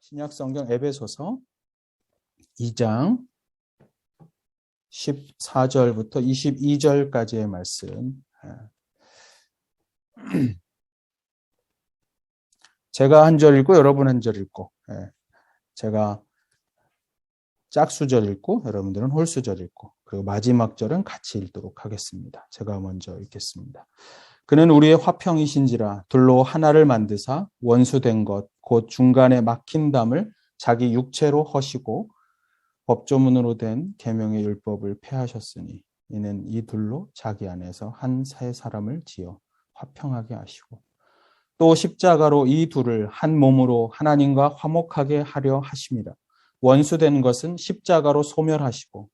신약성경 에베소서 2장 14절부터 22절까지의 말씀. 제가 한 절 읽고 여러분 한 절 읽고, 제가 짝수절 읽고 여러분들은 홀수절 읽고, 그리고 마지막 절은 같이 읽도록 하겠습니다. 제가 먼저 읽겠습니다. 그는 우리의 화평이신지라 둘로 하나를 만드사 원수된 것 곧 중간에 막힌 담을 자기 육체로 허시고 법조문으로 된 계명의 율법을 폐하셨으니 이는 이 둘로 자기 안에서 한 새 사람을 지어 화평하게 하시고 또 십자가로 이 둘을 한 몸으로 하나님과 화목하게 하려 하심이라. 원수된 것은 십자가로 소멸하시고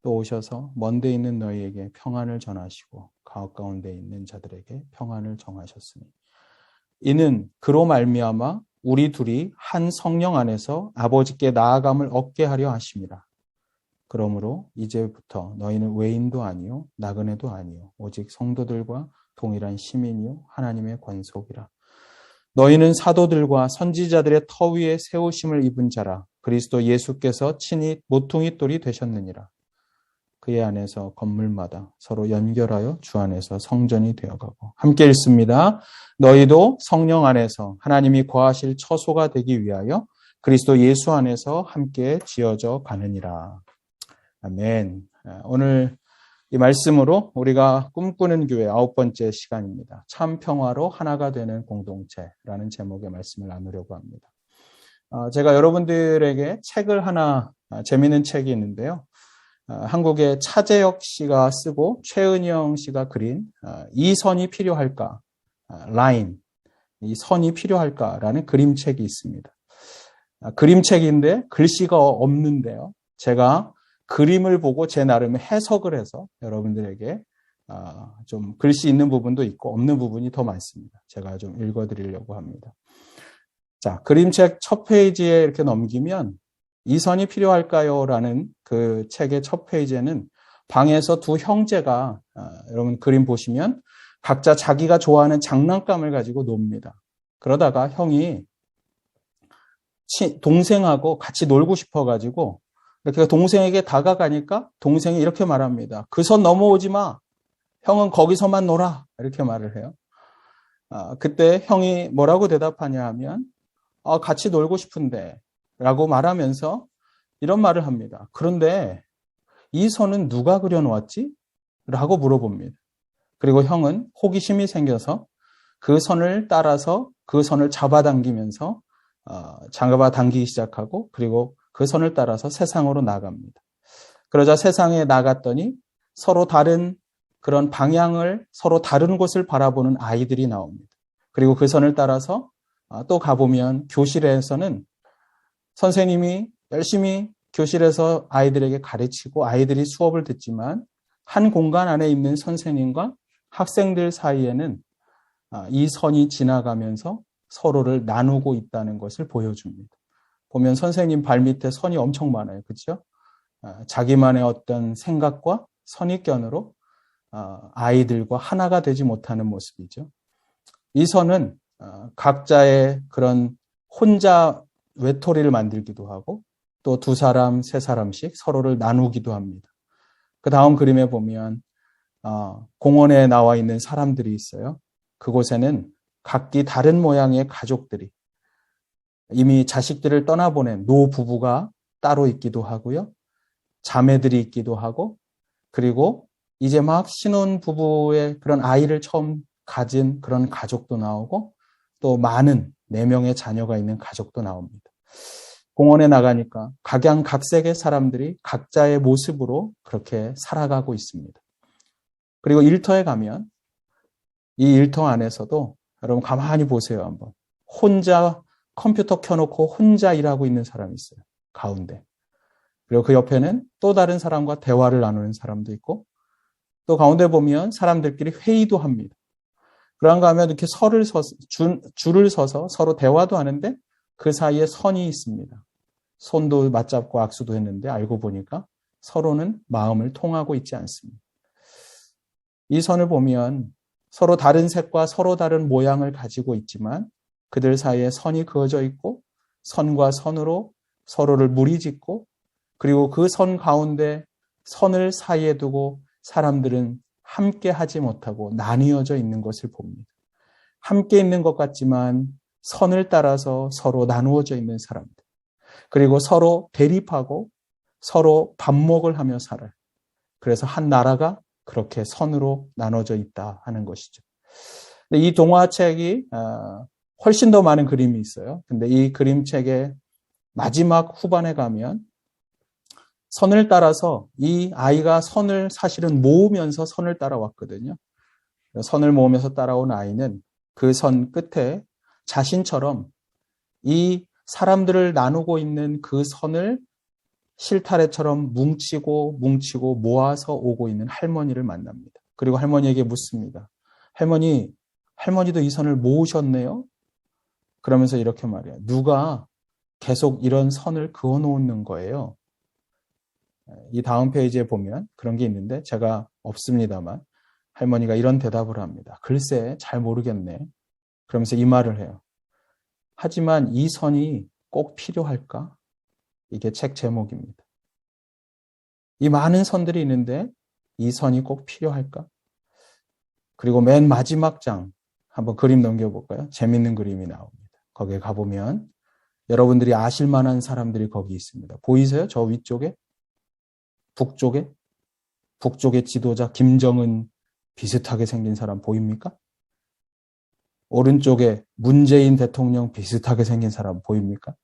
또 오셔서 먼데 있는 너희에게 평안을 전하시고 가까운데 있는 자들에게 평안을 정하셨으니 이는 그로 말미암아 우리 둘이 한 성령 안에서 아버지께 나아감을 얻게 하려 하심이라. 그러므로 이제부터 너희는 외인도 아니요 나그네도 아니요 오직 성도들과 동일한 시민이요 하나님의 관속이라. 너희는 사도들과 선지자들의 터 위에 세우심을 입은 자라. 그리스도 예수께서 친히 모퉁이 돌이 되셨느니라. 그의 안에서 건물마다 서로 연결하여 주 안에서 성전이 되어가고. 함께 읽습니다. 너희도 성령 안에서 하나님이 거하실 처소가 되기 위하여 그리스도 예수 안에서 함께 지어져 가느니라. 아멘. 오늘 이 말씀으로 우리가 꿈꾸는 교회 9번째 시간입니다. 참 평화로 하나가 되는 공동체라는 제목의 말씀을 나누려고 합니다. 제가 여러분들에게 책을 하나, 재미있는 책이 있는데요. 한국의 차재혁 씨가 쓰고 최은영 씨가 그린 이 선이 필요할까? 라인, 이 선이 필요할까라는 그림책이 있습니다. 그림책인데 글씨가 없는데요. 제가 그림을 보고 제 나름의 해석을 해서 여러분들에게 좀 글씨 있는 부분도 있고 없는 부분이 더 많습니다. 제가 좀 읽어드리려고 합니다. 자, 그림책 첫 페이지에 이렇게 넘기면 이 선이 필요할까요? 라는 그 책의 첫 페이지에는 방에서 두 형제가 여러분 그림 보시면 각자 자기가 좋아하는 장난감을 가지고 놉니다. 그러다가 형이 동생하고 같이 놀고 싶어가지고 이렇게 동생에게 다가가니까 동생이 이렇게 말합니다. 그 선 넘어오지 마. 형은 거기서만 놀아. 이렇게 말을 해요. 그때 형이 뭐라고 대답하냐 하면 같이 놀고 싶은데 라고 말하면서 이런 말을 합니다. 그런데 이 선은 누가 그려놓았지? 라고 물어봅니다. 그리고 형은 호기심이 생겨서 그 선을 따라서 그 선을 잡아당기면서 잡아당기기 시작하고 그리고 그 선을 따라서 세상으로 나갑니다. 그러자 세상에 나갔더니 서로 다른 그런 방향을 서로 다른 곳을 바라보는 아이들이 나옵니다. 그리고 그 선을 따라서 또 가보면 교실에서는 선생님이 열심히 교실에서 아이들에게 가르치고 아이들이 수업을 듣지만 한 공간 안에 있는 선생님과 학생들 사이에는 이 선이 지나가면서 서로를 나누고 있다는 것을 보여줍니다. 보면 선생님 발밑에 선이 엄청 많아요. 그렇죠? 자기만의 어떤 생각과 선입견으로 아이들과 하나가 되지 못하는 모습이죠. 이 선은 각자의 그런 혼자 외톨이를 만들기도 하고 또 두 사람, 세 사람씩 서로를 나누기도 합니다. 그 다음 그림에 보면 공원에 나와 있는 사람들이 있어요. 그곳에는 각기 다른 모양의 가족들이 이미 자식들을 떠나보낸 노부부가 따로 있기도 하고요. 자매들이 있기도 하고 그리고 이제 막 신혼부부의 그런 아이를 처음 가진 그런 가족도 나오고 또 많은 4명의 자녀가 있는 가족도 나옵니다. 공원에 나가니까 각양각색의 사람들이 각자의 모습으로 그렇게 살아가고 있습니다. 그리고 일터에 가면 이 일터 안에서도 여러분 가만히 보세요 한번. 혼자 컴퓨터 켜놓고 혼자 일하고 있는 사람이 있어요. 가운데. 그리고 그 옆에는 또 다른 사람과 대화를 나누는 사람도 있고 또 가운데 보면 사람들끼리 회의도 합니다. 그런가 하면 이렇게 줄을 서서 서로 대화도 하는데 그 사이에 선이 있습니다. 손도 맞잡고 악수도 했는데 알고 보니까 서로는 마음을 통하고 있지 않습니다. 이 선을 보면 서로 다른 색과 서로 다른 모양을 가지고 있지만 그들 사이에 선이 그어져 있고 선과 선으로 서로를 무리짓고 그리고 그 선 가운데 선을 사이에 두고 사람들은 함께 하지 못하고 나뉘어져 있는 것을 봅니다. 함께 있는 것 같지만 선을 따라서 서로 나누어져 있는 사람들. 그리고 서로 대립하고 서로 반목을 하며 살아요. 그래서 한 나라가 그렇게 선으로 나눠져 있다 하는 것이죠. 근데 이 동화책이 훨씬 더 많은 그림이 있어요. 근데 이 그림책의 마지막 후반에 가면 선을 따라서 이 아이가 선을 사실은 모으면서 선을 따라왔거든요. 선을 모으면서 따라온 아이는 그 선 끝에 자신처럼 이 사람들을 나누고 있는 그 선을 실타래처럼 뭉치고 모아서 오고 있는 할머니를 만납니다. 그리고 할머니에게 묻습니다. 할머니도 이 선을 모으셨네요? 그러면서 이렇게 말해요. 누가 계속 이런 선을 그어 놓는 거예요? 이 다음 페이지에 보면 그런 게 있는데 제가 없습니다만 할머니가 이런 대답을 합니다. 글쎄 잘 모르겠네. 그러면서 이 말을 해요. 하지만 이 선이 꼭 필요할까? 이게 책 제목입니다. 이 많은 선들이 있는데 이 선이 꼭 필요할까? 그리고 맨 마지막 장 한번 그림 넘겨볼까요? 재밌는 그림이 나옵니다. 거기에 가보면 여러분들이 아실 만한 사람들이 거기 있습니다. 보이세요? 저 위쪽에? 북쪽의 지도자 김정은 비슷하게 생긴 사람 보입니까? 오른쪽에 문재인 대통령 비슷하게 생긴 사람 보입니까?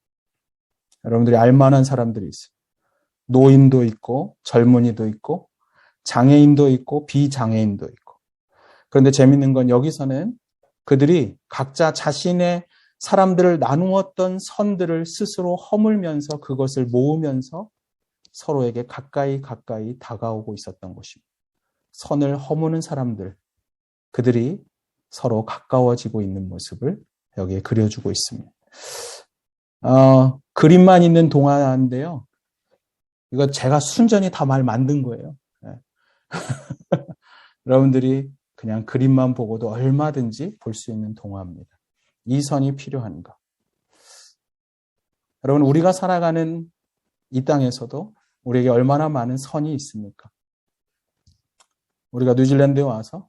여러분들이 알만한 사람들이 있어요. 노인도 있고 젊은이도 있고 장애인도 있고 비장애인도 있고. 그런데 재밌는 건 여기서는 그들이 각자 자신의 사람들을 나누었던 선들을 스스로 허물면서 그것을 모으면서 서로에게 가까이 다가오고 있었던 것입니다. 선을 허무는 사람들, 그들이 서로 가까워지고 있는 모습을 여기에 그려주고 있습니다. 그림만 있는 동화인데요. 이거 제가 순전히 다 말 만든 거예요. 네. 여러분들이 그냥 그림만 보고도 얼마든지 볼 수 있는 동화입니다. 이 선이 필요한가? 여러분, 우리가 살아가는 이 땅에서도 우리에게 얼마나 많은 선이 있습니까? 우리가 뉴질랜드에 와서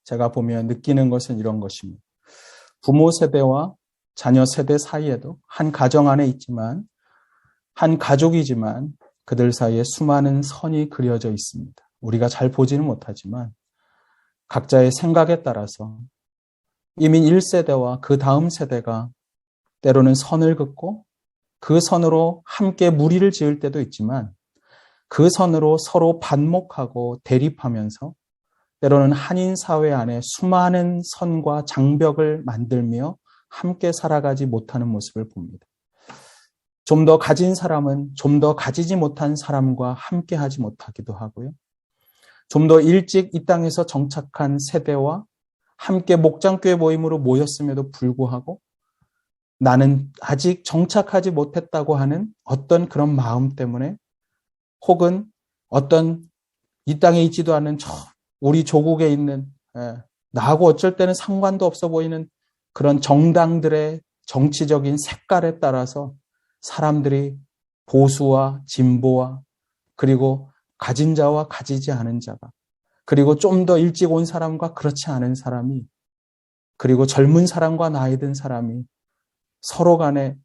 제가 보면 느끼는 것은 이런 것입니다. 부모 세대와 자녀 세대 사이에도 한 가정 안에 있지만 한 가족이지만 그들 사이에 수많은 선이 그려져 있습니다. 우리가 잘 보지는 못하지만 각자의 생각에 따라서 이민 1세대와 그 다음 세대가 때로는 선을 긋고 그 선으로 함께 무리를 지을 때도 있지만 그 선으로 서로 반목하고 대립하면서 때로는 한인 사회 안에 수많은 선과 장벽을 만들며 함께 살아가지 못하는 모습을 봅니다. 좀 더 가진 사람은 좀 더 가지지 못한 사람과 함께 하지 못하기도 하고요. 좀 더 일찍 이 땅에서 정착한 세대와 함께 목장교회 모임으로 모였음에도 불구하고 나는 아직 정착하지 못했다고 하는 어떤 그런 마음 때문에 혹은 어떤 이 땅에 있지도 않은 우리 조국에 있는 나하고 어쩔 때는 상관도 없어 보이는 그런 정당들의 정치적인 색깔에 따라서 사람들이 보수와 진보와 그리고 가진 자와 가지지 않은 자가 그리고 좀 더 일찍 온 사람과 그렇지 않은 사람이 그리고 젊은 사람과 나이 든 사람이 서로 간의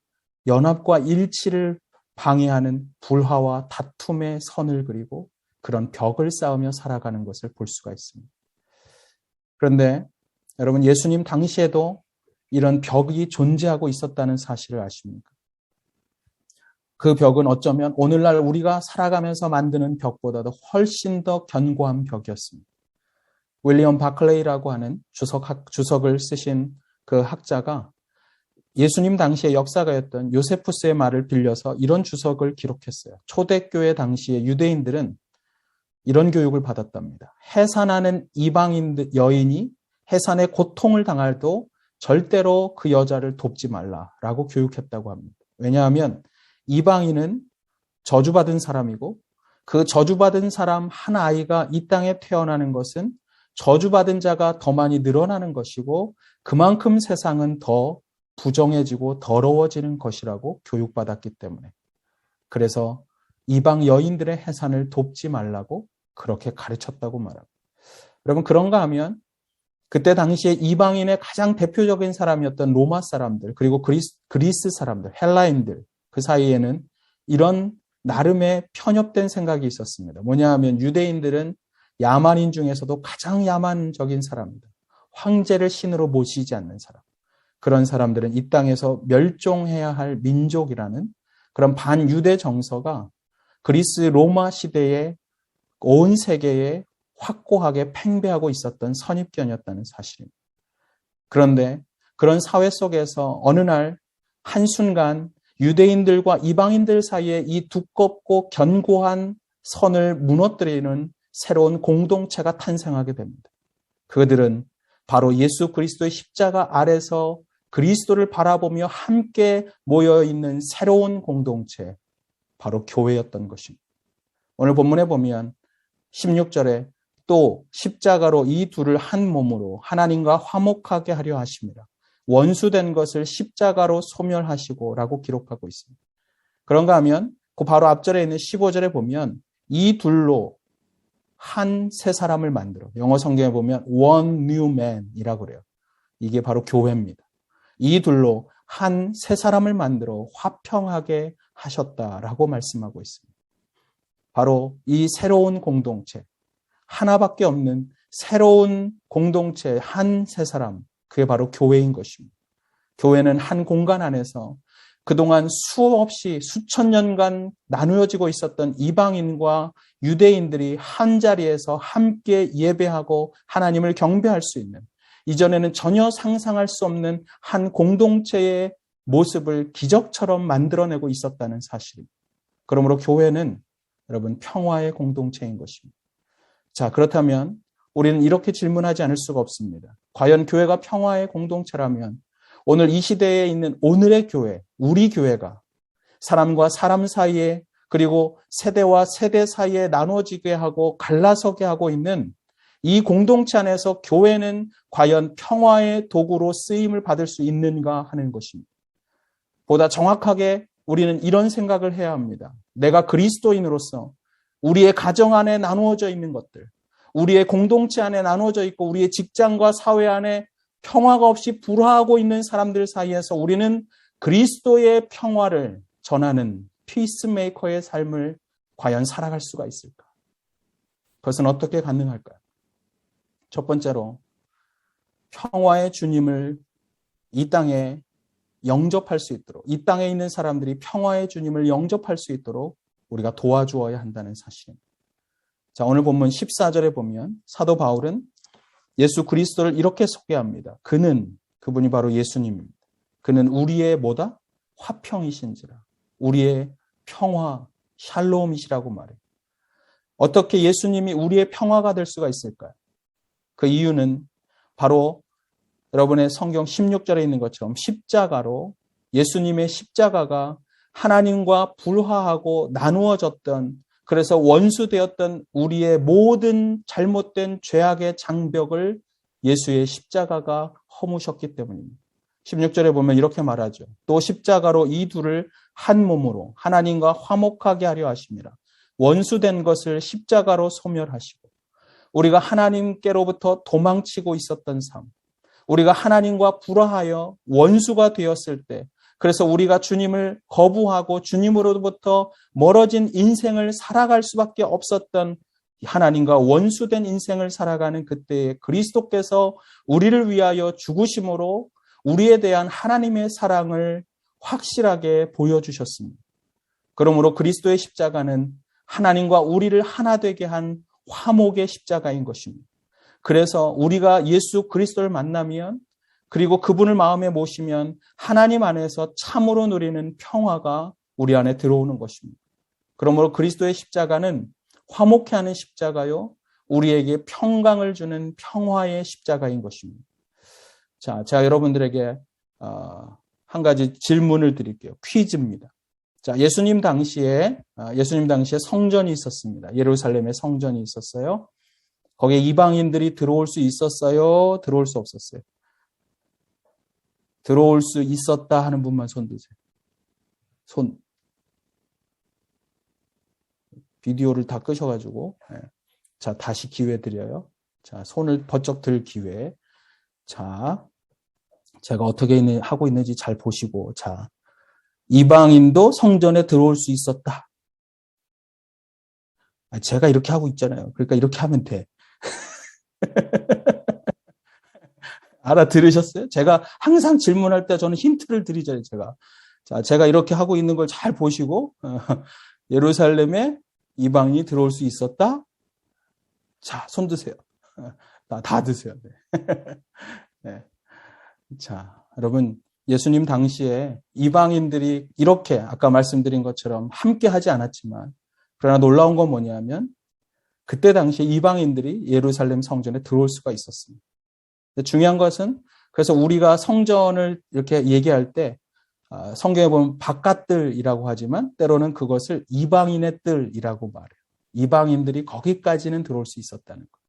연합과 일치를 방해하는 불화와 다툼의 선을 그리고 그런 벽을 쌓으며 살아가는 것을 볼 수가 있습니다. 그런데 여러분 예수님 당시에도 이런 벽이 존재하고 있었다는 사실을 아십니까? 그 벽은 어쩌면 오늘날 우리가 살아가면서 만드는 벽보다도 훨씬 더 견고한 벽이었습니다. 윌리엄 바클레이라고 하는 주석을 쓰신 그 학자가 예수님 당시의 역사가였던 요세푸스의 말을 빌려서 이런 주석을 기록했어요. 초대교회 당시의 유대인들은 이런 교육을 받았답니다. 해산하는 이방인 여인이 해산의 고통을 당할도 절대로 그 여자를 돕지 말라라고 교육했다고 합니다. 왜냐하면 이방인은 저주받은 사람이고 그 저주받은 사람 한 아이가 이 땅에 태어나는 것은 저주받은 자가 더 많이 늘어나는 것이고 그만큼 세상은 더 부정해지고 더러워지는 것이라고 교육받았기 때문에. 그래서 이방 여인들의 해산을 돕지 말라고 그렇게 가르쳤다고 말합니다. 여러분, 그런가 하면 그때 당시에 이방인의 가장 대표적인 사람이었던 로마 사람들, 그리고 그리스 사람들, 헬라인들, 그 사이에는 이런 나름의 편협된 생각이 있었습니다. 뭐냐 하면 유대인들은 야만인 중에서도 가장 야만적인 사람입니다. 황제를 신으로 모시지 않는 사람. 그런 사람들은 이 땅에서 멸종해야 할 민족이라는 그런 반유대 정서가 그리스 로마 시대에 온 세계에 확고하게 팽배하고 있었던 선입견이었다는 사실입니다. 그런데 그런 사회 속에서 어느 날 한순간 유대인들과 이방인들 사이에 이 두껍고 견고한 선을 무너뜨리는 새로운 공동체가 탄생하게 됩니다. 그들은 바로 예수 그리스도의 십자가 아래서 그리스도를 바라보며 함께 모여있는 새로운 공동체, 바로 교회였던 것입니다. 오늘 본문에 보면 16절에 또 십자가로 이 둘을 한 몸으로 하나님과 화목하게 하려 하십니다. 원수된 것을 십자가로 소멸하시고 라고 기록하고 있습니다. 그런가 하면 그 바로 앞절에 있는 15절에 보면 이 둘로 한 새 사람을 만들어, 영어 성경에 보면 one new man이라고 그래요. 이게 바로 교회입니다. 이 둘로 한 새 사람을 만들어 화평하게 하셨다라고 말씀하고 있습니다. 바로 이 새로운 공동체, 하나밖에 없는 새로운 공동체, 한 새 사람, 그게 바로 교회인 것입니다. 교회는 한 공간 안에서 그동안 수없이 수천 년간 나누어지고 있었던 이방인과 유대인들이 한 자리에서 함께 예배하고 하나님을 경배할 수 있는, 이전에는 전혀 상상할 수 없는 한 공동체의 모습을 기적처럼 만들어내고 있었다는 사실입니다. 그러므로 교회는 여러분 평화의 공동체인 것입니다. 자, 그렇다면 우리는 이렇게 질문하지 않을 수가 없습니다. 과연 교회가 평화의 공동체라면 오늘 이 시대에 있는 오늘의 교회, 우리 교회가 사람과 사람 사이에, 그리고 세대와 세대 사이에 나눠지게 하고 갈라서게 하고 있는 이 공동체 안에서 교회는 과연 평화의 도구로 쓰임을 받을 수 있는가 하는 것입니다. 보다 정확하게 우리는 이런 생각을 해야 합니다. 내가 그리스도인으로서 우리의 가정 안에 나누어져 있는 것들, 우리의 공동체 안에 나누어져 있고 우리의 직장과 사회 안에 평화가 없이 불화하고 있는 사람들 사이에서 우리는 그리스도의 평화를 전하는 피스메이커의 삶을 과연 살아갈 수가 있을까? 그것은 어떻게 가능할까요? 첫 번째로 평화의 주님을 이 땅에 영접할 수 있도록, 이 땅에 있는 사람들이 평화의 주님을 영접할 수 있도록 우리가 도와주어야 한다는 사실입니다. 자, 오늘 본문 14절에 보면 사도 바울은 예수 그리스도를 이렇게 소개합니다. 그분이 바로 예수님입니다. 그는 우리의 뭐다? 화평이신지라. 우리의 평화, 샬롬이시라고 말해요. 어떻게 예수님이 우리의 평화가 될 수가 있을까요? 그 이유는 바로 여러분의 성경 16절에 있는 것처럼 십자가로, 예수님의 십자가가 하나님과 불화하고 나누어졌던, 그래서 원수되었던 우리의 모든 잘못된 죄악의 장벽을 예수의 십자가가 허무셨기 때문입니다. 16절에 보면 이렇게 말하죠. 또 십자가로 이 둘을 한 몸으로 하나님과 화목하게 하려 하십니다. 원수된 것을 십자가로 소멸하시고, 우리가 하나님께로부터 도망치고 있었던 삶, 우리가 하나님과 불화하여 원수가 되었을 때, 그래서 우리가 주님을 거부하고 주님으로부터 멀어진 인생을 살아갈 수밖에 없었던, 하나님과 원수된 인생을 살아가는 그때에 그리스도께서 우리를 위하여 죽으심으로 우리에 대한 하나님의 사랑을 확실하게 보여주셨습니다. 그러므로 그리스도의 십자가는 하나님과 우리를 하나 되게 한 화목의 십자가인 것입니다. 그래서 우리가 예수 그리스도를 만나면, 그리고 그분을 마음에 모시면 하나님 안에서 참으로 누리는 평화가 우리 안에 들어오는 것입니다. 그러므로 그리스도의 십자가는 화목케 하는 십자가요, 우리에게 평강을 주는 평화의 십자가인 것입니다. 자, 제가 여러분들에게 한 가지 질문을 드릴게요. 퀴즈입니다. 자, 예수님 당시에 성전이 있었습니다. 예루살렘에 성전이 있었어요. 거기에 이방인들이 들어올 수 있었어요? 들어올 수 없었어요? 들어올 수 있었다 하는 분만 손 드세요. 손. 비디오를 다 끄셔가지고. 자, 다시 기회 드려요. 자, 손을 번쩍 들 기회. 자, 제가 어떻게 하고 있는지 잘 보시고. 자, 이방인도 성전에 들어올 수 있었다. 제가 이렇게 하고 있잖아요. 그러니까 이렇게 하면 돼. 알아들으셨어요? 제가 항상 질문할 때 저는 힌트를 드리잖아요, 제가. 자, 제가 이렇게 하고 있는 걸 잘 보시고, 예루살렘에 이방인이 들어올 수 있었다? 자, 손 드세요. 다 드세요. 네. 네. 자, 여러분, 예수님 당시에 이방인들이 이렇게 아까 말씀드린 것처럼 함께 하지 않았지만, 그러나 놀라운 건 뭐냐면, 그때 당시에 이방인들이 예루살렘 성전에 들어올 수가 있었습니다. 중요한 것은 그래서 우리가 성전을 이렇게 얘기할 때 성경에 보면 바깥들이라고 하지만 때로는 그것을 이방인의 뜰이라고 말해요. 이방인들이 거기까지는 들어올 수 있었다는 거예요.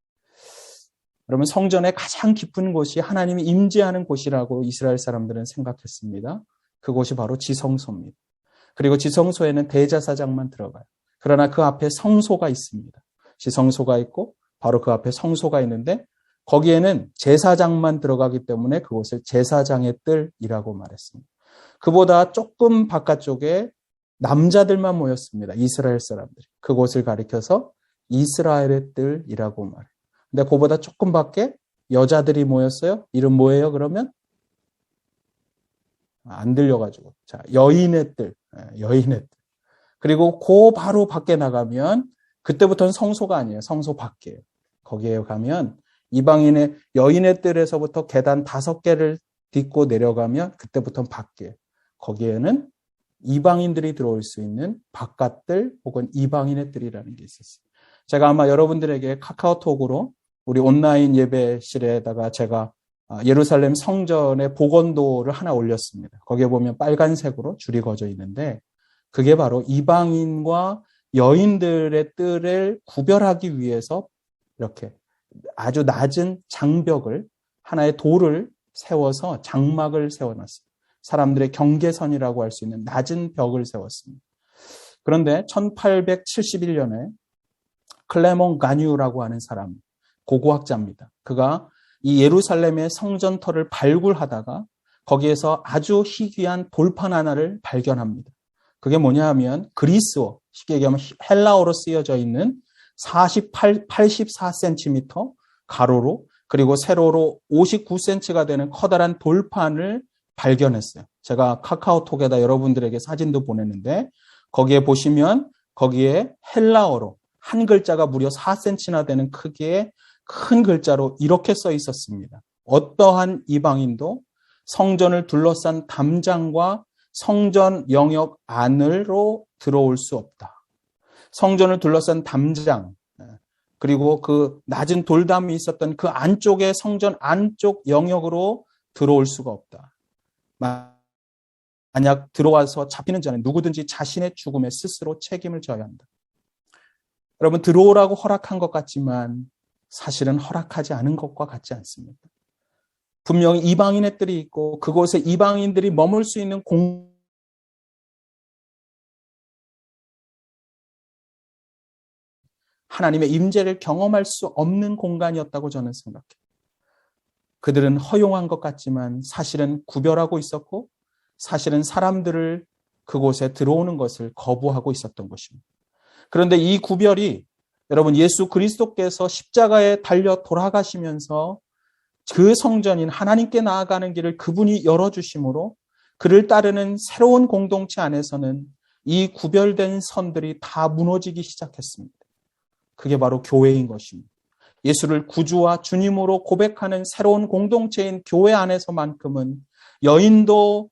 그러면 성전의 가장 깊은 곳이 하나님이 임재하는 곳이라고 이스라엘 사람들은 생각했습니다. 그곳이 바로 지성소입니다. 그리고 지성소에는 대제사장만 들어가요. 그러나 그 앞에 성소가 있습니다. 지성소가 있고 바로 그 앞에 성소가 있는데 거기에는 제사장만 들어가기 때문에 그곳을 제사장의 뜰이라고 말했습니다. 그보다 조금 바깥쪽에 남자들만 모였습니다. 이스라엘 사람들이. 그곳을 가리켜서 이스라엘의 뜰이라고 말해요. 근데 그보다 조금 밖에 여자들이 모였어요. 이름 뭐예요, 그러면? 안 들려가지고. 자, 여인의 뜰. 여인의 뜰. 그리고 그 바로 밖에 나가면 그때부터는 성소가 아니에요. 성소 밖이에요. 거기에 가면 이방인의 여인의 뜰에서부터 계단 5개를 딛고 내려가면 그때부터는 밖이에요. 거기에는 이방인들이 들어올 수 있는 바깥뜰 혹은 이방인의 뜰이라는 게 있었어요. 제가 아마 여러분들에게 카카오톡으로 우리 온라인 예배실에다가 제가 예루살렘 성전의 복원도를 하나 올렸습니다. 거기에 보면 빨간색으로 줄이 그어져 있는데 그게 바로 이방인과 여인들의 뜰을 구별하기 위해서 이렇게 아주 낮은 장벽을 하나의 돌을 세워서 장막을 세워놨습니다. 사람들의 경계선이라고 할 수 있는 낮은 벽을 세웠습니다. 그런데 1871년에 클레몽 가뉴라고 하는 사람, 고고학자입니다. 그가 이 예루살렘의 성전터를 발굴하다가 거기에서 아주 희귀한 돌판 하나를 발견합니다. 그게 뭐냐 하면 그리스어, 쉽게 얘기하면 헬라어로 쓰여져 있는 84cm 가로로 그리고 세로로 59cm가 되는 커다란 돌판을 발견했어요. 제가 카카오톡에다 여러분들에게 사진도 보냈는데 거기에 보시면 거기에 헬라어로 한 글자가 무려 4cm나 되는 크기의 큰 글자로 이렇게 써 있었습니다. 어떠한 이방인도 성전을 둘러싼 담장과 성전 영역 안으로 들어올 수 없다. 성전을 둘러싼 담장 그리고 그 낮은 돌담이 있었던 그 안쪽에 성전 안쪽 영역으로 들어올 수가 없다. 만약 들어와서 잡히는 자는 누구든지 자신의 죽음에 스스로 책임을 져야 한다. 여러분 들어오라고 허락한 것 같지만 사실은 허락하지 않은 것과 같지 않습니다. 분명히 이방인의 뜰이 있고 그곳에 이방인들이 머물 수 있는 하나님의 임재를 경험할 수 없는 공간이었다고 저는 생각해요. 그들은 허용한 것 같지만 사실은 구별하고 있었고 사실은 사람들을 그곳에 들어오는 것을 거부하고 있었던 것입니다. 그런데 이 구별이 여러분 예수 그리스도께서 십자가에 달려 돌아가시면서 그 성전인 하나님께 나아가는 길을 그분이 열어주심으로 그를 따르는 새로운 공동체 안에서는 이 구별된 선들이 다 무너지기 시작했습니다. 그게 바로 교회인 것입니다. 예수를 구주와 주님으로 고백하는 새로운 공동체인 교회 안에서만큼은 여인도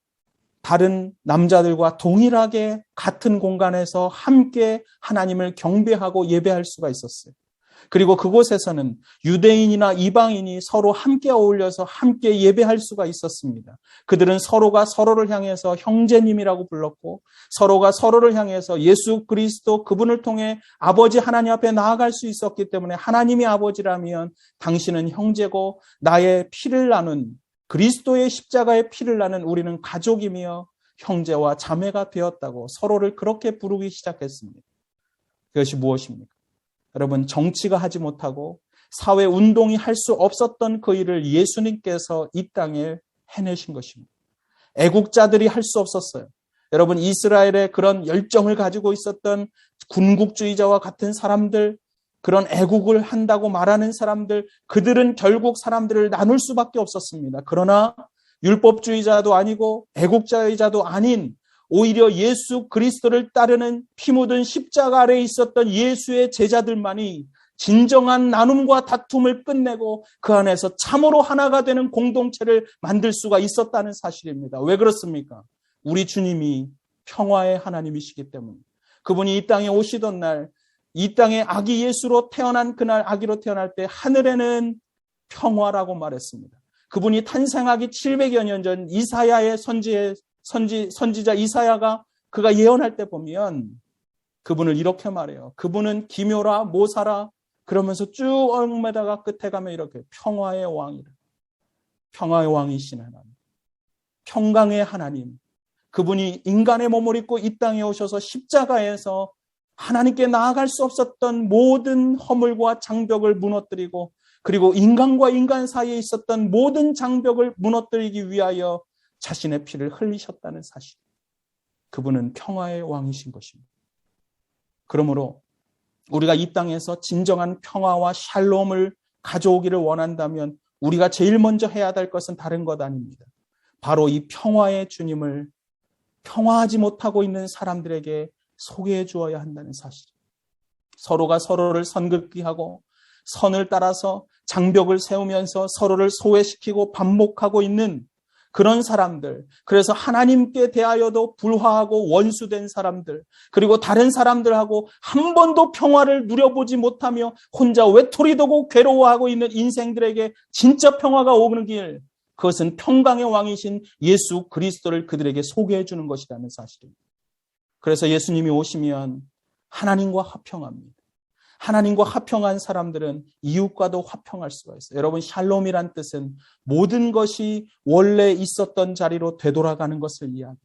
다른 남자들과 동일하게 같은 공간에서 함께 하나님을 경배하고 예배할 수가 있었어요. 그리고 그곳에서는 유대인이나 이방인이 서로 함께 어울려서 함께 예배할 수가 있었습니다. 그들은 서로가 서로를 향해서 형제님이라고 불렀고 서로가 서로를 향해서 예수 그리스도 그분을 통해 아버지 하나님 앞에 나아갈 수 있었기 때문에 하나님이 아버지라면 당신은 형제고 나의 피를 나눈 그리스도의 십자가의 피를 나는 우리는 가족이며 형제와 자매가 되었다고 서로를 그렇게 부르기 시작했습니다. 그것이 무엇입니까? 여러분, 정치가 하지 못하고 사회 운동이 할 수 없었던 그 일을 예수님께서 이 땅에 해내신 것입니다. 애국자들이 할 수 없었어요. 여러분, 이스라엘의 그런 열정을 가지고 있었던 군국주의자와 같은 사람들, 그런 애국을 한다고 말하는 사람들, 그들은 결국 사람들을 나눌 수밖에 없었습니다. 그러나 율법주의자도 아니고 애국자의자도 아닌 오히려 예수 그리스도를 따르는 피 묻은 십자가 아래에 있었던 예수의 제자들만이 진정한 나눔과 다툼을 끝내고 그 안에서 참으로 하나가 되는 공동체를 만들 수가 있었다는 사실입니다. 왜 그렇습니까? 우리 주님이 평화의 하나님이시기 때문에. 그분이 이 땅에 오시던 날, 이 땅에 아기 예수로 태어난 그날, 아기로 태어날 때 하늘에는 평화라고 말했습니다. 그분이 탄생하기 700여 년 전 이사야의 선지자 이사야가 그가 예언할 때 보면 그분을 이렇게 말해요. 그분은 기묘라 모사라 그러면서 쭉 얽매다가 끝에 가면 이렇게 평화의 왕이라. 평화의 왕이신 하나님. 평강의 하나님. 그분이 인간의 몸을 입고 이 땅에 오셔서 십자가에서 하나님께 나아갈 수 없었던 모든 허물과 장벽을 무너뜨리고 그리고 인간과 인간 사이에 있었던 모든 장벽을 무너뜨리기 위하여 자신의 피를 흘리셨다는 사실. 그분은 평화의 왕이신 것입니다. 그러므로 우리가 이 땅에서 진정한 평화와 샬롬을 가져오기를 원한다면 우리가 제일 먼저 해야 될 것은 다른 것 아닙니다. 바로 이 평화의 주님을 평화하지 못하고 있는 사람들에게 소개해 주어야 한다는 사실. 서로가 서로를 선긋기 하고 선을 따라서 장벽을 세우면서 서로를 소외시키고 반목하고 있는 그런 사람들, 그래서 하나님께 대하여도 불화하고 원수된 사람들, 그리고 다른 사람들하고 한 번도 평화를 누려보지 못하며 혼자 외톨이 되고 괴로워하고 있는 인생들에게 진짜 평화가 오는 길, 그것은 평강의 왕이신 예수 그리스도를 그들에게 소개해 주는 것이라는 사실입니다. 그래서 예수님이 오시면 하나님과 화평합니다. 하나님과 화평한 사람들은 이웃과도 화평할 수가 있어요. 여러분, 샬롬이란 뜻은 모든 것이 원래 있었던 자리로 되돌아가는 것을 이야기해요.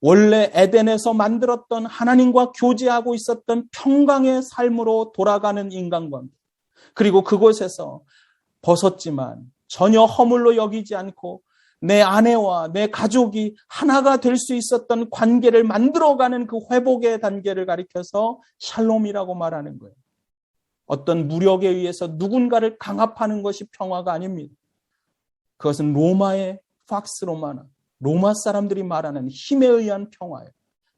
원래 에덴에서 만들었던 하나님과 교제하고 있었던 평강의 삶으로 돌아가는 인간관계. 그리고 그곳에서 벗었지만 전혀 허물로 여기지 않고 내 아내와 내 가족이 하나가 될 수 있었던 관계를 만들어가는 그 회복의 단계를 가리켜서 샬롬이라고 말하는 거예요. 어떤 무력에 의해서 누군가를 강압하는 것이 평화가 아닙니다. 그것은 로마의 팍스 로마나 로마 사람들이 말하는 힘에 의한 평화예요.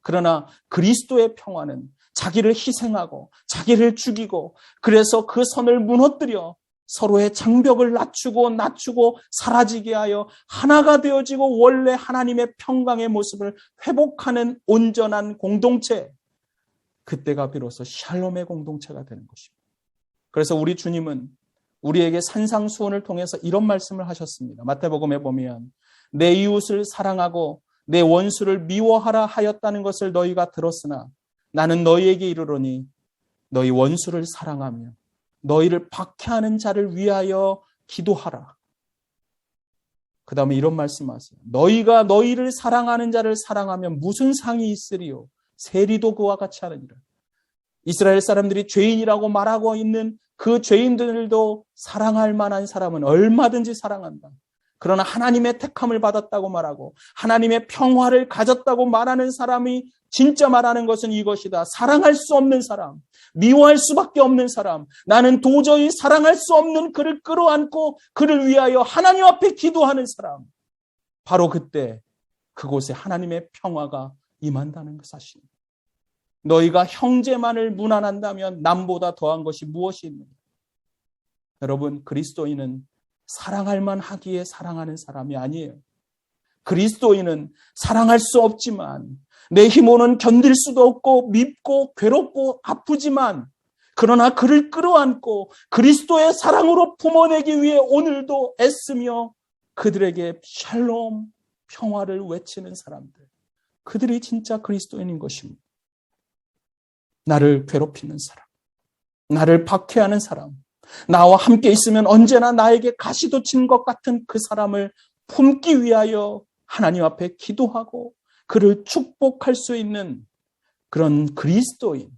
그러나 그리스도의 평화는 자기를 희생하고 자기를 죽이고 그래서 그 선을 무너뜨려 서로의 장벽을 낮추고 사라지게 하여 하나가 되어지고 원래 하나님의 평강의 모습을 회복하는 온전한 공동체. 그때가 비로소 샬롬의 공동체가 되는 것입니다. 그래서 우리 주님은 우리에게 산상수훈을 통해서 이런 말씀을 하셨습니다. 마태복음에 보면 내 이웃을 사랑하고 내 원수를 미워하라 하였다는 것을 너희가 들었으나 나는 너희에게 이르노니 너희 원수를 사랑하며 너희를 박해하는 자를 위하여 기도하라. 그 다음에 이런 말씀하세요. 너희가 너희를 사랑하는 자를 사랑하면 무슨 상이 있으리요? 세리도 그와 같이 하느니라. 이스라엘 사람들이 죄인이라고 말하고 있는 그 죄인들도 사랑할 만한 사람은 얼마든지 사랑한다. 그러나 하나님의 택함을 받았다고 말하고 하나님의 평화를 가졌다고 말하는 사람이 진짜 말하는 것은 이것이다. 사랑할 수 없는 사람, 미워할 수밖에 없는 사람, 나는 도저히 사랑할 수 없는 그를 끌어안고 그를 위하여 하나님 앞에 기도하는 사람. 바로 그때 그곳에 하나님의 평화가 임한다는 그 사실입니다. 너희가 형제만을 무난한다면 남보다 더한 것이 무엇이 있는가? 여러분, 그리스도인은 사랑할 만하기에 사랑하는 사람이 아니에요. 그리스도인은 사랑할 수 없지만 내 힘으로는 견딜 수도 없고 밉고 괴롭고 아프지만 그러나 그를 끌어안고 그리스도의 사랑으로 품어내기 위해 오늘도 애쓰며 그들에게 샬롬, 평화를 외치는 사람들. 그들이 진짜 그리스도인인 것입니다. 나를 괴롭히는 사람, 나를 박해하는 사람, 나와 함께 있으면 언제나 나에게 가시돋친 것 같은 그 사람을 품기 위하여 하나님 앞에 기도하고 그를 축복할 수 있는 그런 그리스도인,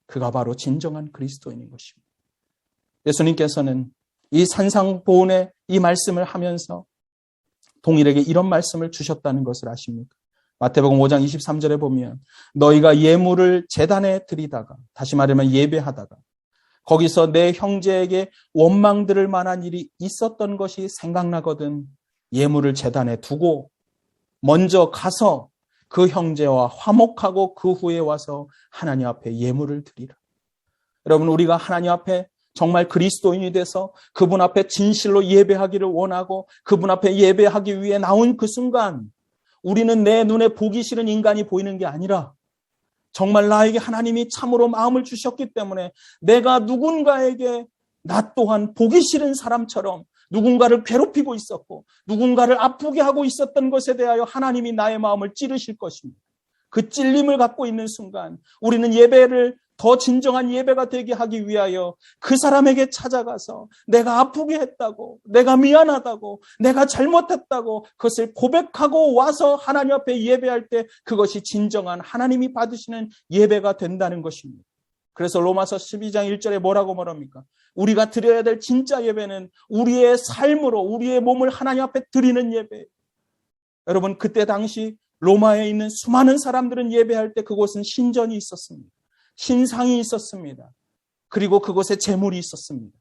그가 바로 진정한 그리스도인인 것입니다. 예수님께서는 이 산상보훈의 이 말씀을 하면서 동일에게 이런 말씀을 주셨다는 것을 아십니까? 마태복음 5장 23절에 보면 너희가 예물을 제단에 드리다가, 다시 말하면 예배하다가 거기서 내 형제에게 원망들을 만한 일이 있었던 것이 생각나거든 예물을 제단에 두고 먼저 가서 그 형제와 화목하고 그 후에 와서 하나님 앞에 예물을 드리라. 여러분, 우리가 하나님 앞에 정말 그리스도인이 돼서 그분 앞에 진실로 예배하기를 원하고 그분 앞에 예배하기 위해 나온 그 순간 우리는 내 눈에 보기 싫은 인간이 보이는 게 아니라 정말 나에게 하나님이 참으로 마음을 주셨기 때문에 내가 누군가에게 나 또한 보기 싫은 사람처럼 누군가를 괴롭히고 있었고 누군가를 아프게 하고 있었던 것에 대하여 하나님이 나의 마음을 찌르실 것입니다. 그 찔림을 갖고 있는 순간 우리는 예배를 더 진정한 예배가 되게 하기 위하여 그 사람에게 찾아가서 내가 아프게 했다고, 내가 미안하다고, 내가 잘못했다고 그것을 고백하고 와서 하나님 앞에 예배할 때 그것이 진정한 하나님이 받으시는 예배가 된다는 것입니다. 그래서 로마서 12장 1절에 뭐라고 말합니까? 우리가 드려야 될 진짜 예배는 우리의 삶으로 우리의 몸을 하나님 앞에 드리는 예배. 여러분, 그때 당시 로마에 있는 수많은 사람들은 예배할 때 그곳은 신전이 있었습니다. 신상이 있었습니다. 그리고 그곳에 제물이 있었습니다.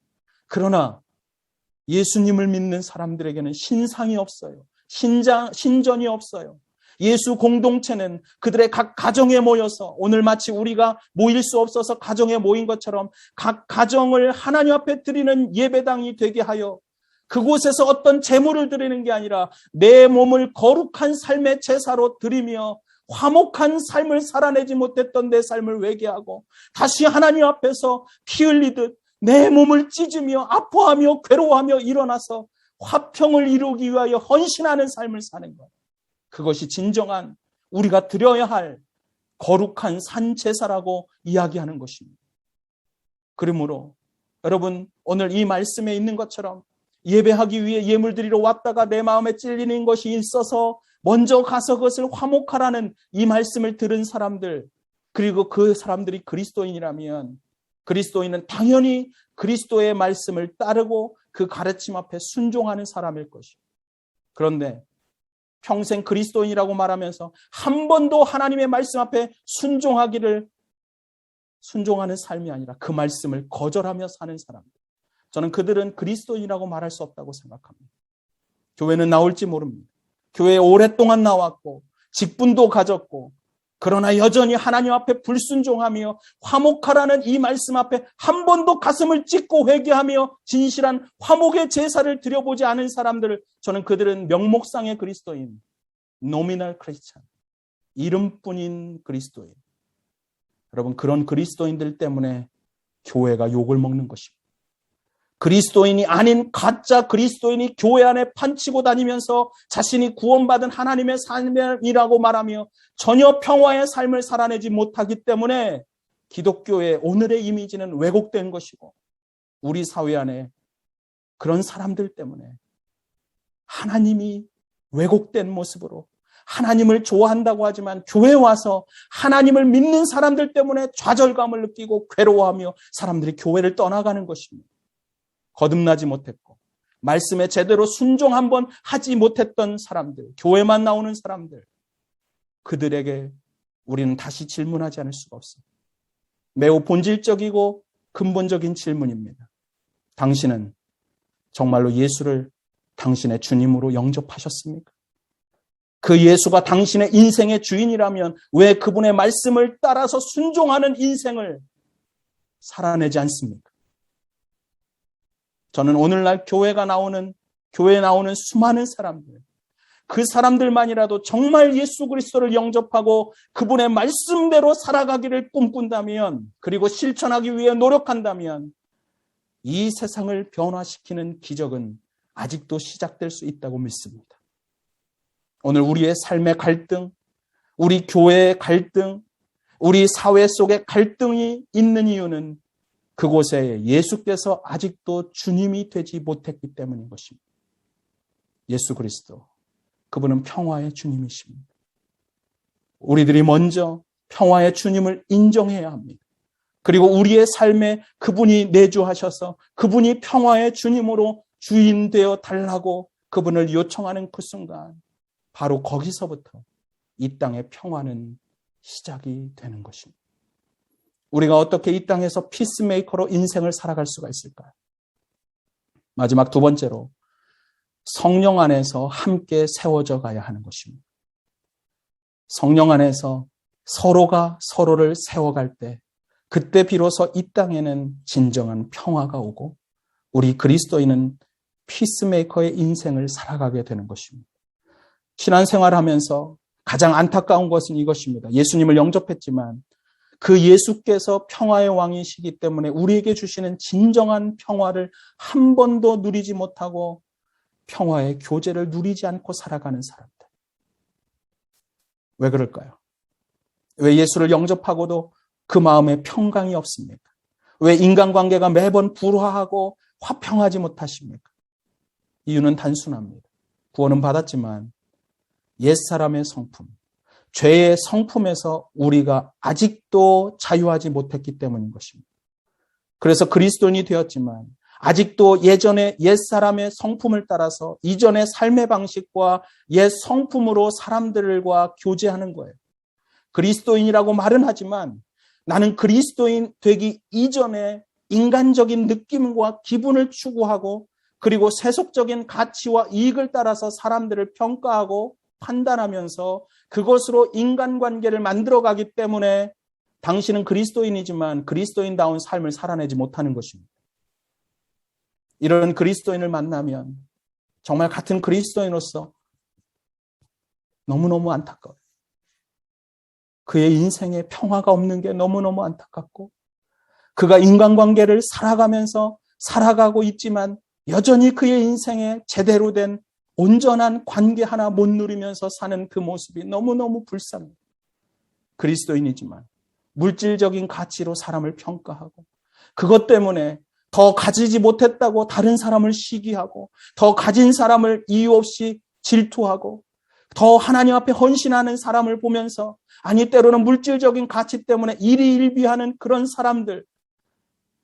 그러나 예수님을 믿는 사람들에게는 신상이 없어요. 신전이 없어요. 예수 공동체는 그들의 각 가정에 모여서 오늘 마치 우리가 모일 수 없어서 가정에 모인 것처럼 각 가정을 하나님 앞에 드리는 예배당이 되게 하여 그곳에서 어떤 제물을 드리는 게 아니라 내 몸을 거룩한 삶의 제사로 드리며 화목한 삶을 살아내지 못했던 내 삶을 회개하고 다시 하나님 앞에서 피 흘리듯 내 몸을 찢으며 아파하며 괴로워하며 일어나서 화평을 이루기 위하여 헌신하는 삶을 사는 것. 그것이 진정한 우리가 드려야 할 거룩한 산제사라고 이야기하는 것입니다. 그러므로 여러분, 오늘 이 말씀에 있는 것처럼 예배하기 위해 예물 드리러 왔다가 내 마음에 찔리는 것이 있어서 먼저 가서 그것을 화목하라는 이 말씀을 들은 사람들, 그리고 그 사람들이 그리스도인이라면 그리스도인은 당연히 그리스도의 말씀을 따르고 그 가르침 앞에 순종하는 사람일 것이고, 그런데 평생 그리스도인이라고 말하면서 한 번도 하나님의 말씀 앞에 순종하는 삶이 아니라 그 말씀을 거절하며 사는 사람들, 저는 그들은 그리스도인이라고 말할 수 없다고 생각합니다. 교회는 나올지 모릅니다. 교회에 오랫동안 나왔고 직분도 가졌고 그러나 여전히 하나님 앞에 불순종하며 화목하라는 이 말씀 앞에 한 번도 가슴을 찢고 회개하며 진실한 화목의 제사를 드려보지 않은 사람들을, 저는 그들은 명목상의 그리스도인, 노미널 크리스찬, 이름뿐인 그리스도인. 여러분, 그런 그리스도인들 때문에 교회가 욕을 먹는 것입니다. 그리스도인이 아닌 가짜 그리스도인이 교회 안에 판치고 다니면서 자신이 구원받은 하나님의 삶이라고 말하며 전혀 평화의 삶을 살아내지 못하기 때문에 기독교의 오늘의 이미지는 왜곡된 것이고, 우리 사회 안에 그런 사람들 때문에 하나님이 왜곡된 모습으로 하나님을 좋아한다고 하지만 교회에 와서 하나님을 믿는 사람들 때문에 좌절감을 느끼고 괴로워하며 사람들이 교회를 떠나가는 것입니다. 거듭나지 못했고 말씀에 제대로 순종 한번 하지 못했던 사람들, 교회만 나오는 사람들, 그들에게 우리는 다시 질문하지 않을 수가 없습니다. 매우 본질적이고 근본적인 질문입니다. 당신은 정말로 예수를 당신의 주님으로 영접하셨습니까? 그 예수가 당신의 인생의 주인이라면 왜 그분의 말씀을 따라서 순종하는 인생을 살아내지 않습니까? 저는 오늘날 교회에 나오는 수많은 사람들, 그 사람들만이라도 정말 예수 그리스도를 영접하고 그분의 말씀대로 살아가기를 꿈꾼다면, 그리고 실천하기 위해 노력한다면 이 세상을 변화시키는 기적은 아직도 시작될 수 있다고 믿습니다. 오늘 우리의 삶의 갈등, 우리 교회의 갈등, 우리 사회 속에 갈등이 있는 이유는 그곳에 예수께서 아직도 주님이 되지 못했기 때문인 것입니다. 예수 그리스도, 그분은 평화의 주님이십니다. 우리들이 먼저 평화의 주님을 인정해야 합니다. 그리고 우리의 삶에 그분이 내주하셔서 그분이 평화의 주님으로 주인 되어 달라고 그분을 요청하는 그 순간 바로 거기서부터 이 땅의 평화는 시작이 되는 것입니다. 우리가 어떻게 이 땅에서 피스메이커로 인생을 살아갈 수가 있을까요? 마지막 두 번째로 성령 안에서 함께 세워져 가야 하는 것입니다. 성령 안에서 서로가 서로를 세워갈 때 그때 비로소 이 땅에는 진정한 평화가 오고 우리 그리스도인은 피스메이커의 인생을 살아가게 되는 것입니다. 신앙생활하면서 가장 안타까운 것은 이것입니다. 예수님을 영접했지만 그 예수께서 평화의 왕이시기 때문에 우리에게 주시는 진정한 평화를 한 번도 누리지 못하고 평화의 교제를 누리지 않고 살아가는 사람들. 왜 그럴까요? 왜 예수를 영접하고도 그 마음에 평강이 없습니까? 왜 인간관계가 매번 불화하고 화평하지 못하십니까? 이유는 단순합니다. 구원은 받았지만 옛사람의 성품, 죄의 성품에서 우리가 아직도 자유하지 못했기 때문인 것입니다. 그래서 그리스도인이 되었지만 아직도 예전의 옛사람의 성품을 따라서 이전의 삶의 방식과 옛 성품으로 사람들과 교제하는 거예요. 그리스도인이라고 말은 하지만 나는 그리스도인 되기 이전에 인간적인 느낌과 기분을 추구하고 그리고 세속적인 가치와 이익을 따라서 사람들을 평가하고 판단하면서 그것으로 인간관계를 만들어가기 때문에 당신은 그리스도인이지만 그리스도인다운 삶을 살아내지 못하는 것입니다. 이런 그리스도인을 만나면 정말 같은 그리스도인으로서 너무너무 안타까워요. 그의 인생에 평화가 없는 게 너무너무 안타깝고 그가 인간관계를 살아가면서 살아가고 있지만 여전히 그의 인생에 제대로 된 온전한 관계 하나 못 누리면서 사는 그 모습이 너무너무 불쌍해요. 그리스도인이지만 물질적인 가치로 사람을 평가하고 그것 때문에 더 가지지 못했다고 다른 사람을 시기하고 더 가진 사람을 이유 없이 질투하고 더 하나님 앞에 헌신하는 사람을 보면서 아니 때로는 물질적인 가치 때문에 일희일비하는 그런 사람들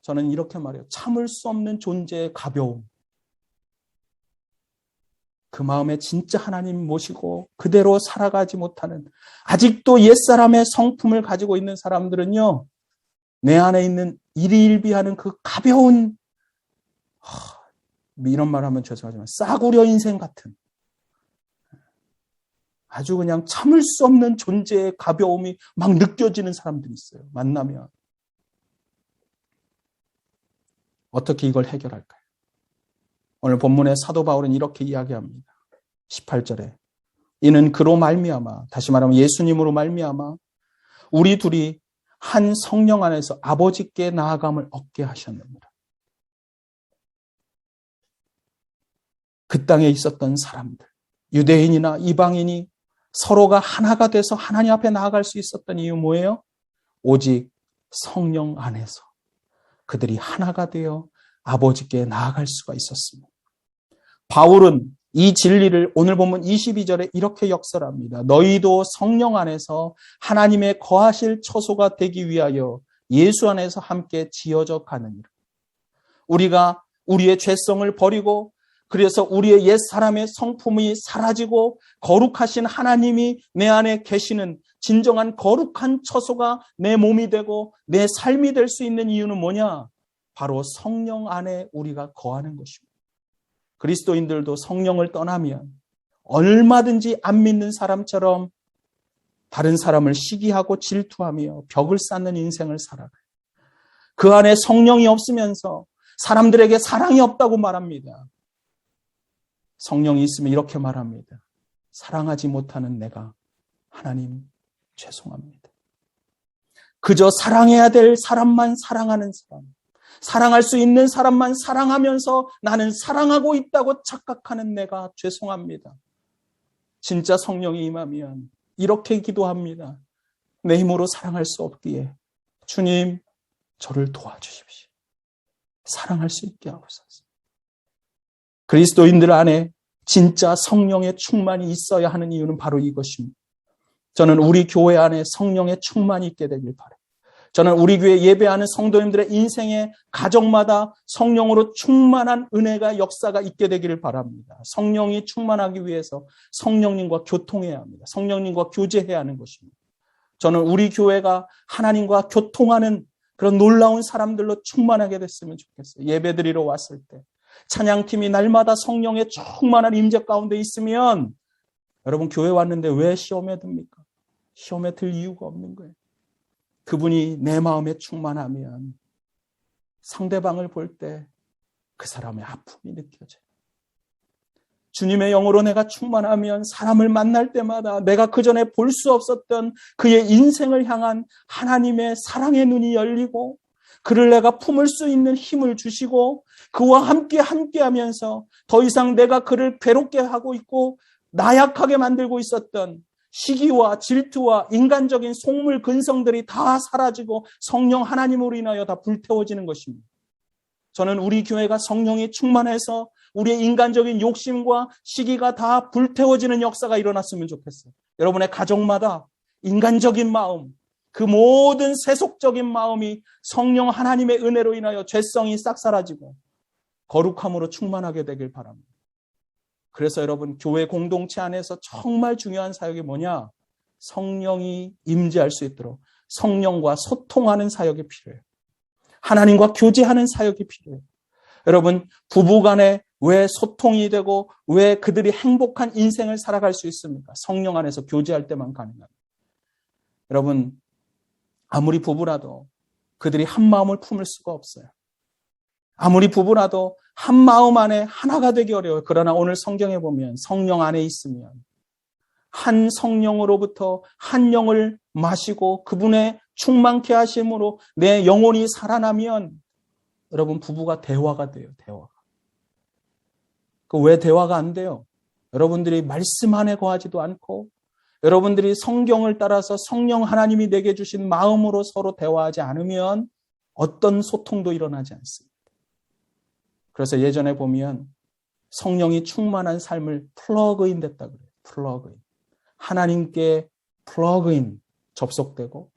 저는 이렇게 말해요. 참을 수 없는 존재의 가벼움. 그 마음에 진짜 하나님 모시고 그대로 살아가지 못하는 아직도 옛사람의 성품을 가지고 있는 사람들은요. 내 안에 있는 일희일비하는 그 가벼운 이런 말 하면 죄송하지만 싸구려 인생 같은 아주 그냥 참을 수 없는 존재의 가벼움이 막 느껴지는 사람들이 있어요. 만나면. 어떻게 이걸 해결할까요? 오늘 본문의 사도 바울은 이렇게 이야기합니다. 18절에 이는 그로 말미암아 다시 말하면 예수님으로 말미암아 우리 둘이 한 성령 안에서 아버지께 나아감을 얻게 하셨느니라. 그 땅에 있었던 사람들 유대인이나 이방인이 서로가 하나가 돼서 하나님 앞에 나아갈 수 있었던 이유 뭐예요? 오직 성령 안에서 그들이 하나가 되어 아버지께 나아갈 수가 있었습니다. 바울은 이 진리를 오늘 본문 22절에 이렇게 역설합니다. 너희도 성령 안에서 하나님의 거하실 처소가 되기 위하여 예수 안에서 함께 지어져 가느니라. 우리가 우리의 죄성을 버리고 그래서 우리의 옛사람의 성품이 사라지고 거룩하신 하나님이 내 안에 계시는 진정한 거룩한 처소가 내 몸이 되고 내 삶이 될 수 있는 이유는 뭐냐? 바로 성령 안에 우리가 거하는 것입니다. 그리스도인들도 성령을 떠나면 얼마든지 안 믿는 사람처럼 다른 사람을 시기하고 질투하며 벽을 쌓는 인생을 살아가요. 그 안에 성령이 없으면서 사람들에게 사랑이 없다고 말합니다. 성령이 있으면 이렇게 말합니다. 사랑하지 못하는 내가 하나님 죄송합니다. 그저 사랑해야 될 사람만 사랑하는 사람, 사랑할 수 있는 사람만 사랑하면서 나는 사랑하고 있다고 착각하는 내가 죄송합니다. 진짜 성령이 임하면 이렇게 기도합니다. 내 힘으로 사랑할 수 없기에 주님 저를 도와주십시오. 사랑할 수 있게 하옵소서. 그리스도인들 안에 진짜 성령의 충만이 있어야 하는 이유는 바로 이것입니다. 저는 우리 교회 안에 성령의 충만이 있게 되길 바라요. 저는 우리 교회 예배하는 성도님들의 인생의 가정마다 성령으로 충만한 은혜가 역사가 있게 되기를 바랍니다. 성령이 충만하기 위해서 성령님과 교통해야 합니다. 성령님과 교제해야 하는 것입니다. 저는 우리 교회가 하나님과 교통하는 그런 놀라운 사람들로 충만하게 됐으면 좋겠어요. 예배드리러 왔을 때 찬양팀이 날마다 성령의 충만한 임재 가운데 있으면 여러분 교회 왔는데 왜 시험에 듭니까? 시험에 들 이유가 없는 거예요. 그분이 내 마음에 충만하면 상대방을 볼 때 그 사람의 아픔이 느껴져요. 주님의 영으로 내가 충만하면 사람을 만날 때마다 내가 그전에 볼 수 없었던 그의 인생을 향한 하나님의 사랑의 눈이 열리고 그를 내가 품을 수 있는 힘을 주시고 그와 함께하면서 더 이상 내가 그를 괴롭게 하고 있고 나약하게 만들고 있었던 시기와 질투와 인간적인 속물 근성들이 다 사라지고 성령 하나님으로 인하여 다 불태워지는 것입니다. 저는 우리 교회가 성령이 충만해서 우리의 인간적인 욕심과 시기가 다 불태워지는 역사가 일어났으면 좋겠어요. 여러분의 가정마다 인간적인 마음, 그 모든 세속적인 마음이 성령 하나님의 은혜로 인하여 죄성이 싹 사라지고 거룩함으로 충만하게 되길 바랍니다. 그래서 여러분 교회 공동체 안에서 정말 중요한 사역이 뭐냐? 성령이 임재할 수 있도록 성령과 소통하는 사역이 필요해요. 하나님과 교제하는 사역이 필요해요. 여러분 부부간에 왜 소통이 되고 왜 그들이 행복한 인생을 살아갈 수 있습니까? 성령 안에서 교제할 때만 가능합니다. 여러분 아무리 부부라도 그들이 한 마음을 품을 수가 없어요. 아무리 부부라도 한 마음 안에 하나가 되기 어려워요. 그러나 오늘 성경에 보면 성령 안에 있으면 한 성령으로부터 한 영을 마시고 그분의 충만케 하심으로 내 영혼이 살아나면 여러분 부부가 대화가 돼요. 대화가. 왜 대화가 안 돼요? 여러분들이 말씀 안에 거하지도 않고 여러분들이 성경을 따라서 성령 하나님이 내게 주신 마음으로 서로 대화하지 않으면 어떤 소통도 일어나지 않습니다. 그래서 예전에 보면 성령이 충만한 삶을 플러그인 됐다 그래요. 플러그인. 하나님께 플러그인 접속되고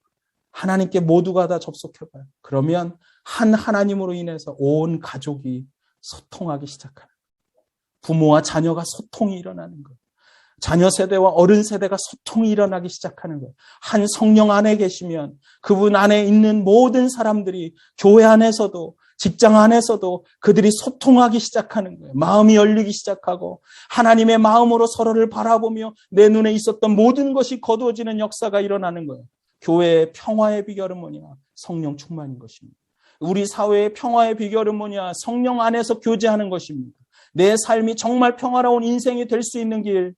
하나님께 모두가 다 접속해봐요. 그러면 한 하나님으로 인해서 온 가족이 소통하기 시작하는 거예요. 부모와 자녀가 소통이 일어나는 거예요. 자녀 세대와 어른 세대가 소통이 일어나기 시작하는 거예요. 한 성령 안에 계시면 그분 안에 있는 모든 사람들이 교회 안에서도 직장 안에서도 그들이 소통하기 시작하는 거예요. 마음이 열리기 시작하고 하나님의 마음으로 서로를 바라보며 내 눈에 있었던 모든 것이 거두어지는 역사가 일어나는 거예요. 교회의 평화의 비결은 뭐냐? 성령 충만인 것입니다. 우리 사회의 평화의 비결은 뭐냐? 성령 안에서 교제하는 것입니다. 내 삶이 정말 평화로운 인생이 될 수 있는 길,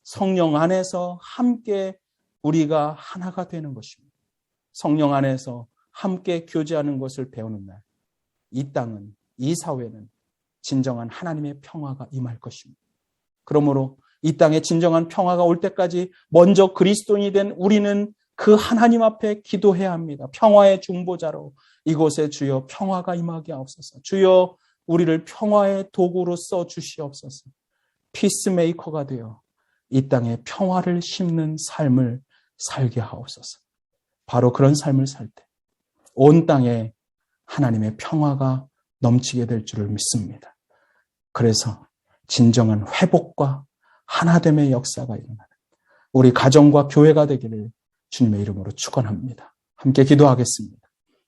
성령 안에서 함께 우리가 하나가 되는 것입니다. 성령 안에서 함께 교제하는 것을 배우는 날, 이 땅은, 이 사회는 진정한 하나님의 평화가 임할 것입니다. 그러므로 이 땅에 진정한 평화가 올 때까지 먼저 그리스도인이 된 우리는 그 하나님 앞에 기도해야 합니다. 평화의 중보자로 이곳에 주여 평화가 임하게 하옵소서. 주여 우리를 평화의 도구로 써 주시옵소서. 피스메이커가 되어 이 땅에 평화를 심는 삶을 살게 하옵소서. 바로 그런 삶을 살 때 온 땅에 하나님의 평화가 넘치게 될 줄을 믿습니다. 그래서 진정한 회복과 하나됨의 역사가 일어나는 우리 가정과 교회가 되기를 주님의 이름으로 축원합니다. 함께 기도하겠습니다.